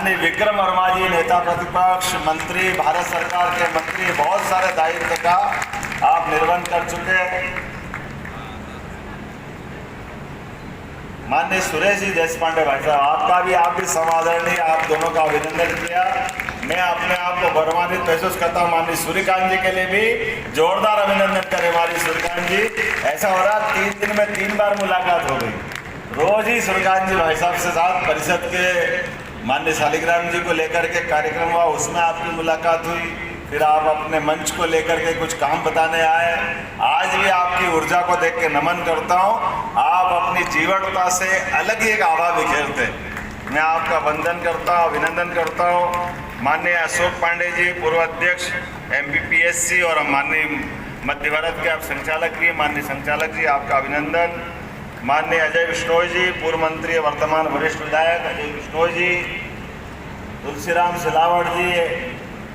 माननीय विक्रम वर्मा जी, नेता प्रतिपक्ष, मंत्री, भारत सरकार के मंत्री, बहुत सारे दायित्व का आप निर्वहन कर चुके हैं। माननीय सुरेश जी देशपांडे भाई साहब, आप भी समादरणीय, आप दोनों का अभिनंदन किया। मैं अपने आप को गौरवान्वित महसूस करता हूँ। माननीय सूर्यकांत जी के लिए भी जोरदार अभिनंदन करें। माननीय सूर्यकांत जी, ऐसा हो रहा 3 दिन में 3 बार मुलाकात हो गई। रोज ही सूर्यकांत जी भाई साहब से साथ परिषद के माननीय शालिग्राम जी को लेकर के कार्यक्रम हुआ, उसमें आपकी मुलाकात हुई। फिर आप अपने मंच को लेकर के कुछ काम बताने आए। आज भी आपकी ऊर्जा को देख के नमन करता हूँ। आप अपनी जीवटता से अलग ही एक आभा बिखेरते। मैं आपका वंदन करता हूँ, अभिनंदन करता हूँ। माननीय अशोक पांडे जी, पूर्व अध्यक्ष MPPSC और माननीय मध्य भारत के आप संचालक भी, माननीय संचालक जी आपका अभिनंदन। माननीय अजय बिश्नोई जी, पूर्व मंत्री वर्तमान वरिष्ठ विधायक अजय बिश्नोई जी, तुलसीराम सिलावट जी,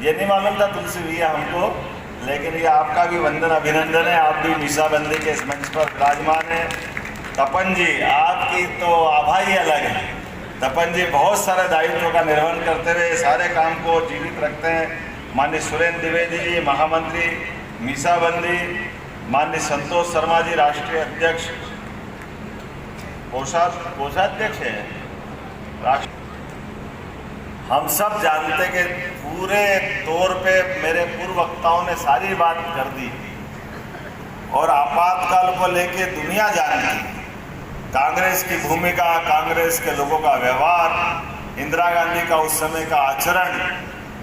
ये नहीं मालूम था तुलसी भैया हमको, लेकिन ये आपका भी वंदन अभिनंदन है। आप भी मीसाबंदी के इस मंच पर विराजमान हैं। तपन जी, आपकी तो आभा ही अलग है। तपन जी बहुत सारे दायित्वों का निर्वहन करते हुए सारे काम को जीवित रखते हैं। माननीय सुरेंद्र द्विवेदी जी, महामंत्री मीसाबंदी, माननीय संतोष शर्मा जी, राष्ट्रीय अध्यक्ष, कोषाध्यक्ष है राष्ट्र। हम सब जानते कि पूरे तौर पे मेरे पूर्व वक्ताओं ने सारी बात कर दी और आपातकाल को लेके दुनिया जानती। कांग्रेस की भूमिका, कांग्रेस के लोगों का व्यवहार, इंदिरा गांधी का उस समय का आचरण,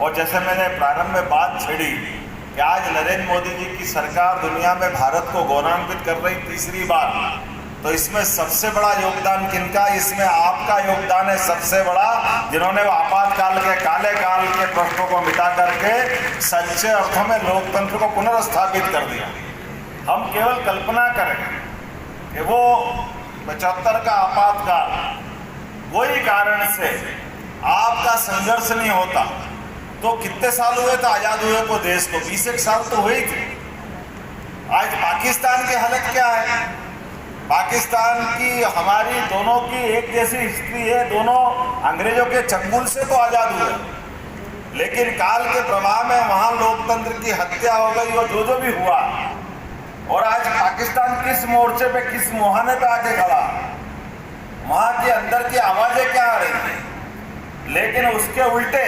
और जैसे मैंने प्रारंभ में बात छेड़ी कि आज नरेंद्र मोदी जी की सरकार दुनिया में भारत को गौरवान्वित कर रही तीसरी बार, तो इसमें सबसे बड़ा योगदान किनका? इसमें आपका योगदान है सबसे बड़ा, जिन्होंने वो आपातकाल के काले काल के प्रश्नों को मिटा करके सच्चे अर्थों में लोकतंत्र को पुनर्स्थापित कर दिया। हम केवल कल्पना करें कि वो 75 का आपातकाल, वही कारण से आपका संघर्ष नहीं होता तो कितने साल हुए थे आजाद हुए को देश को? 20 साल तो हुए ही थे। आज पाकिस्तान की हालत क्या है? पाकिस्तान की हमारी दोनों की एक जैसी हिस्ट्री है, दोनों अंग्रेजों के चंगुल से तो आजाद हुए, लेकिन काल के प्रभाव में वहां लोकतंत्र की हत्या हो गई और जो भी हुआ। और आज पाकिस्तान किस मोर्चे पे, किस मुहाने पे आके खड़ा, वहां के अंदर की आवाजें क्या आ रही हैं? लेकिन उसके उल्टे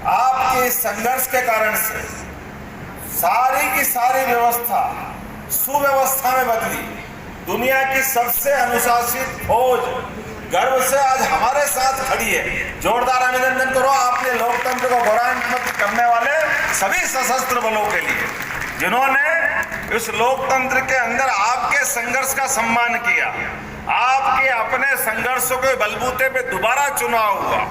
आपके संघर्ष के कारण से सारी की सारी व्यवस्था सुव्यवस्था में बदली। दुनिया की सबसे अनुशासित फौज गर्व से आज हमारे साथ खड़ी है। जोरदार अभिनंदन करो आपने लोकतंत्र को गौरवान्वित करने वाले सभी सशस्त्र बलों के लिए, जिन्होंने इस लोकतंत्र के अंदर आपके संघर्ष का सम्मान किया। आपके अपने संघर्षों के बलबूते पे दोबारा चुनाव हुआ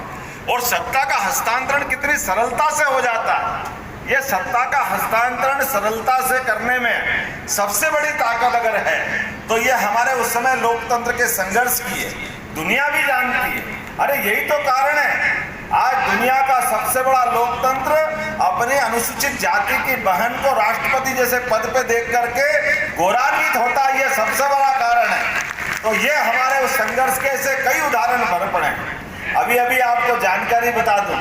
और सत्ता का हस्तांतरण कितनी सरलता से हो जाता है। ये सत्ता का हस्तांतरण सरलता से करने में सबसे बड़ी ताकत अगर है तो ये हमारे उस समय लोकतंत्र के संघर्ष की है। दुनिया भी जानती है। अरे यही तो कारण है आज दुनिया का सबसे बड़ा लोकतंत्र अपनी अनुसूचित जाति की बहन को राष्ट्रपति जैसे पद पे देख करके गौरवान्वित होता है। ये सबसे बड़ा कारण है। तो ये हमारे उस संघर्ष के ऐसे कई उदाहरण भर पड़े। अभी अभी आपको जानकारी बता दूं,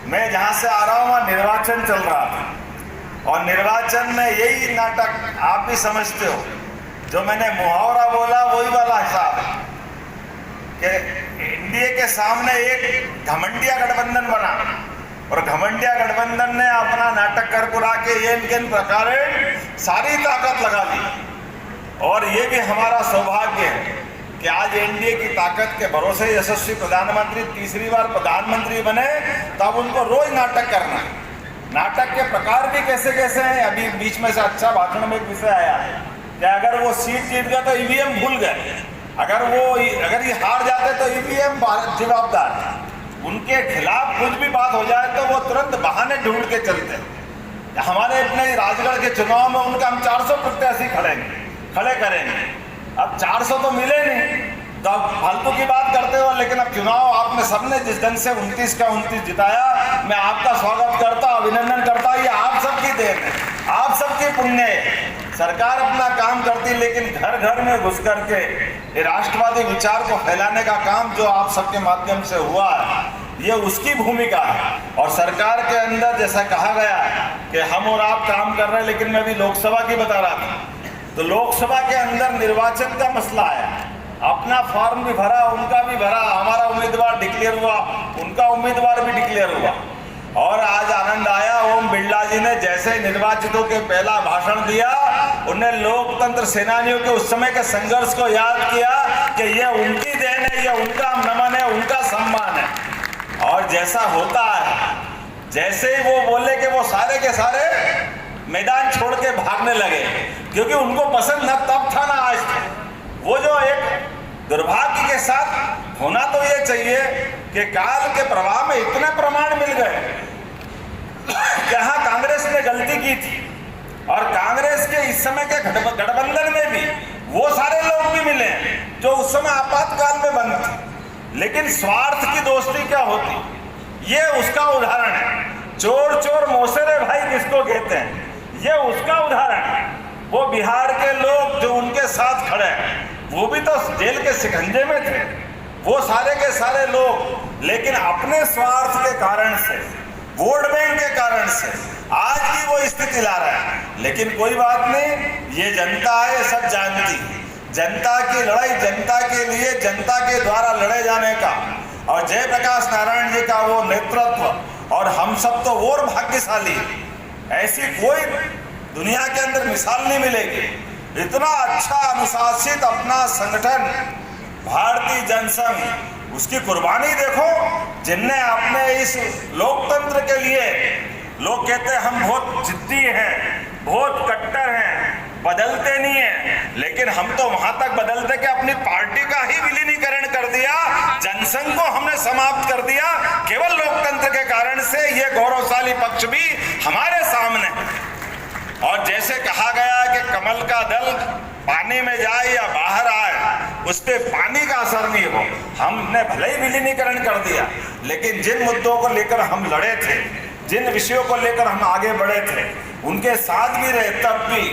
मैं जहां से आ रहा हूं वहां निर्वाचन चल रहा था और निर्वाचन में यही नाटक आप भी समझते हो, जो मैंने मुहावरा बोला वही वाला हिसाब है कि एनडीए के सामने एक घमंडिया गठबंधन बना और घमंडिया गठबंधन ने अपना नाटक कर कुरा के ये इनके प्रकार सारी ताकत लगा ली। और ये भी हमारा सौभाग्य है कि आज एनडीए की ताकत के भरोसे यशस्वी प्रधानमंत्री तीसरी बार प्रधानमंत्री बने, तब उनको रोज नाटक करना है। नाटक के प्रकार भी कैसे कैसे हैं। अभी बीच में से अच्छा भाषण में एक विषय आया कि अगर वो सीट जीत गए तो ईवीएम भूल गए, अगर ये हार जाते तो ईवीएम जवाबदार, उनके खिलाफ कुछ भी बात हो जाए तो वो तुरंत बहाने ढूंढ के चलते। हमारे अपने राजगढ़ के चुनाव में उनका हम 400 प्रत्याशी खड़े करेंगे। अब 400 तो मिले नहीं, तो अब फालतू की बात करते हो। लेकिन अब चुनाव आपने सबने जिस ढंग से 29 का 29 जिताया, मैं आपका स्वागत करता, अभिनंदन करता। ये आप सबकी देन है, आप सबकी पुण्य है। सरकार अपना काम करती, लेकिन घर घर में घुस करके राष्ट्रवादी विचार को फैलाने का काम जो आप सबके माध्यम से हुआ है, ये उसकी भूमिका है। और सरकार के अंदर जैसा कहा गया कि हम और आप काम कर रहे हैं, लेकिन मैं भी लोकसभा की बता रहा था, तो लोकसभा के अंदर निर्वाचन का मसला है। अपना फॉर्म भी भरा, उनका भी भरा, हमारा उम्मीदवार डिक्लेयर हुआ, उनका उम्मीदवार भी डिक्लेयर हुआ। और आज आनंद आया, ओम बिरला जी ने जैसे निर्वाचितों के पहला भाषण दिया, उन्हें लोकतंत्र सेनानियों के उस समय के संघर्ष को याद किया कि यह उनकी देन है, यह उनका नमन है, उनका सम्मान है। और जैसा होता है, जैसे ही वो बोले कि वो सारे के सारे मैदान छोड़ के भागने लगे, क्योंकि उनको पसंद न तब था ना आज था। वो जो एक दुर्भाग्य के साथ होना तो ये चाहिए कि काल के प्रवाह में इतने प्रमाण मिल गए कि हाँ कांग्रेस ने गलती की थी, और कांग्रेस के इस समय के गठबंधन में भी वो सारे लोग भी मिले जो उस समय आपातकाल में बंद थे। लेकिन स्वार्थ की दोस्ती क्या होती, ये उसका उदाहरण है। चोर चोर मौसेरे भाई किसको कहते हैं, ये उसका उदाहरण है। वो बिहार के लोग जो उनके साथ खड़े हैं, वो भी तो जेल के शिकंजे में थे, वो सारे के सारे लोग, लेकिन अपने स्वार्थ के कारण से, वोट बैंक के कारण से आज भी वो स्थिति ला रहा है। लेकिन कोई बात नहीं, ये जनता है, सब जानती है। जनता की लड़ाई जनता के लिए, जनता के द्वारा लड़े जाने का, और जयप्रकाश नारायण जी का वो नेतृत्व, और हम सब तो और भाग्यशाली, ऐसी कोई दुनिया के अंदर मिसाल नहीं मिलेगी। इतना अच्छा अनुशासित अपना संगठन भारतीय जनसंघ, उसकी कुर्बानी देखो, जिनने अपने इस लोकतंत्र के लिए, लोग कहते हैं हम बहुत जिद्दी हैं, बहुत कट्टर हैं, बदलते नहीं हैं, लेकिन हम तो वहां तक बदलते कि अपनी पार्टी का ही विलीनीकरण कर दिया, जनसंघ को हमने समाप्त कर दिया। केवल लोकतंत्र के कारण से ये गौरवशाली पक्ष भी हमारे सामने। और जैसे कहा गया कि कमल का दल पानी में जाए या बाहर आए, उस पर पानी का असर नहीं हो। हमने भले ही विलीनीकरण कर दिया, लेकिन जिन मुद्दों को लेकर हम लड़े थे, जिन विषयों को लेकर हम आगे बढ़े थे, उनके साथ भी रहे तब भी,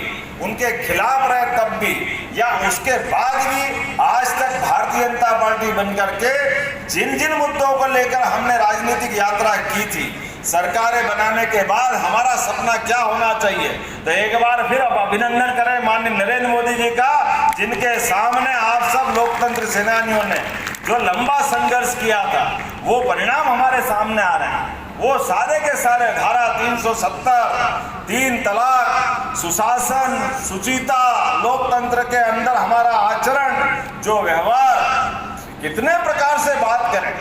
उनके खिलाफ रहे तब भी, या उसके बाद भी आज तक भारतीय जनता पार्टी बनकर के जिन जिन मुद्दों को लेकर हमने राजनीतिक यात्रा की थी, सरकारें बनाने के बाद हमारा सपना क्या होना चाहिए, तो एक बार फिर अब अभिनंदन करें माननीय नरेंद्र मोदी जी का, जिनके सामने आप सब लोकतंत्र सेनानियों ने जो लंबा संघर्ष किया था, वो परिणाम हमारे सामने आ रहे हैं। वो सारे के सारे धारा 370, 3 तलाक, सुशासन, सुचिता, लोकतंत्र के अंदर हमारा आचरण, जो व्यवहार, कितने प्रकार से बात करें,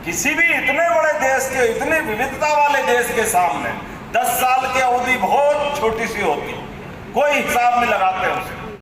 किसी भी इतने बड़े देश के, इतनी विविधता वाले देश के सामने 10 साल की अवधि बहुत छोटी सी होती, कोई हिसाब नहीं लगाते उसे।